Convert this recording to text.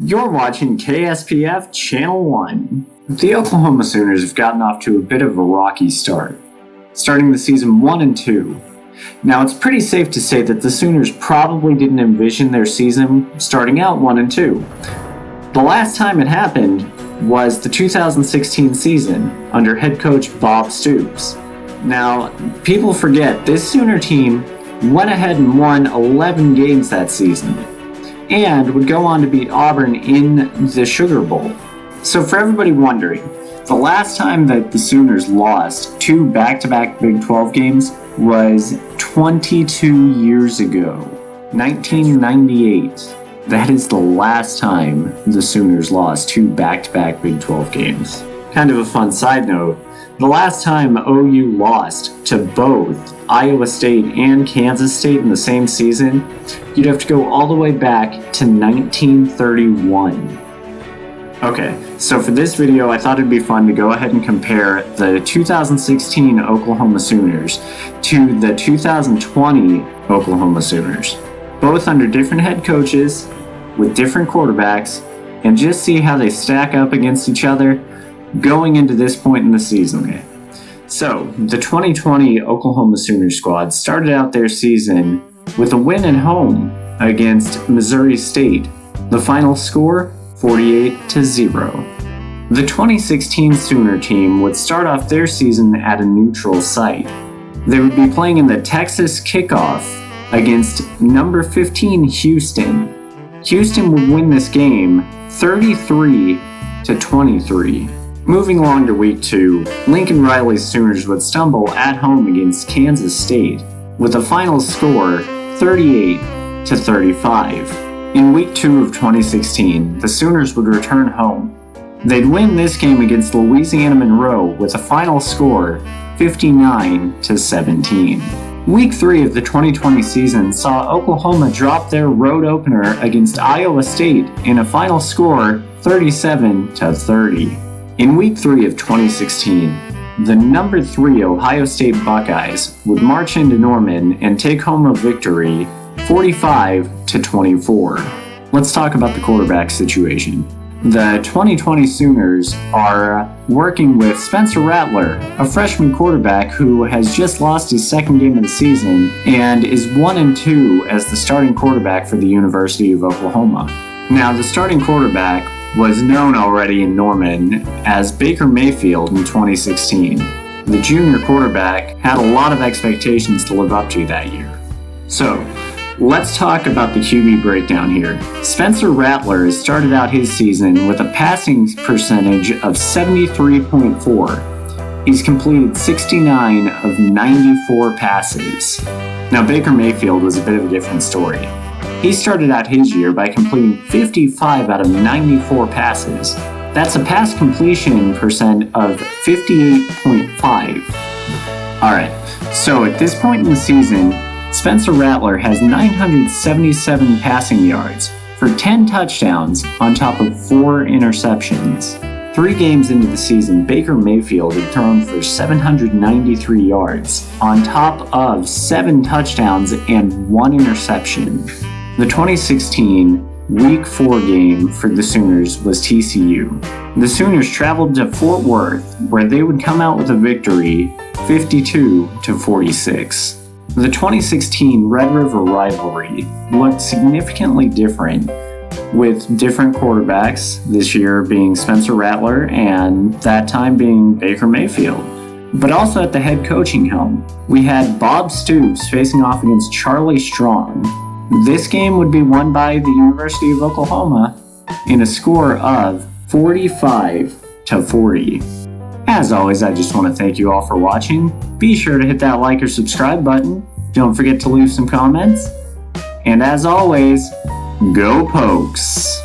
You're watching KSPF Channel 1. The Oklahoma Sooners have gotten off to a bit of a rocky start, starting the season 1 and 2. Now, it's pretty safe to say that the Sooners probably didn't envision their season starting out 1 and 2. The last time it happened was the 2016 season under head coach Bob Stoops. Now, people forget this Sooner team went ahead and won 11 games that season, and would go on to beat Auburn in the Sugar Bowl. So for everybody wondering, the last time that the Sooners lost 2 back-to-back Big 12 games was 22 years ago, 1998. That is the last time the Sooners lost 2 back-to-back Big 12 games. Kind of a fun side note, the last time OU lost to both Iowa State and Kansas State in the same season, you'd have to go all the way back to 1931. Okay, so for this video, I thought it'd be fun to go ahead and compare the 2016 Oklahoma Sooners to the 2020 Oklahoma Sooners, both under different head coaches, with different quarterbacks, and just see how they stack up against each other going into this point in the season. So, the 2020 Oklahoma Sooners squad started out their season with a win at home against Missouri State. The final score, 48-0. The 2016 Sooner team would start off their season at a neutral site. They would be playing in the Texas kickoff against number 15 Houston. Houston would win this game 33-23. Moving along to week 2, Lincoln Riley's Sooners would stumble at home against Kansas State with a final score 38-35. In week 2 of 2016, the Sooners would return home. They'd win this game against Louisiana Monroe with a final score 59-17. Week 3 of the 2020 season saw Oklahoma drop their road opener against Iowa State in a final score 37-30. In week 3 of 2016, the number 3 Ohio State Buckeyes would march into Norman and take home a victory 45-24. Let's talk about the quarterback situation. The 2020 Sooners are working with Spencer Rattler, a freshman quarterback who has just lost his second game of the season and is 1-2 as the starting quarterback for the University of Oklahoma. Now, the starting quarterback was known already in Norman as Baker Mayfield in 2016. The junior quarterback had a lot of expectations to live up to that year. So, let's talk about the QB breakdown here. Spencer Rattler has started out his season with a passing percentage of 73.4. He's completed 69 of 94 passes. Now, Baker Mayfield was a bit of a different story. He started out his year by completing 55 out of 94 passes. That's a pass completion percent of 58.5. Alright, so at this point in the season, Spencer Rattler has 977 passing yards for 10 touchdowns on top of 4 interceptions. 3 games into the season, Baker Mayfield had thrown for 793 yards on top of 7 touchdowns and 1 interception. The 2016 Week 4 game for the Sooners was TCU. The Sooners traveled to Fort Worth, where they would come out with a victory 52-46. The 2016 Red River rivalry looked significantly different, with different quarterbacks, this year being Spencer Rattler and that time being Baker Mayfield. But also at the head coaching helm, we had Bob Stoops facing off against Charlie Strong. This game would be won by the University of Oklahoma in a score of 45-40. As always, I just want to thank you all for watching. Be sure to hit that like or subscribe button. Don't forget to leave some comments. And as always, go Pokes!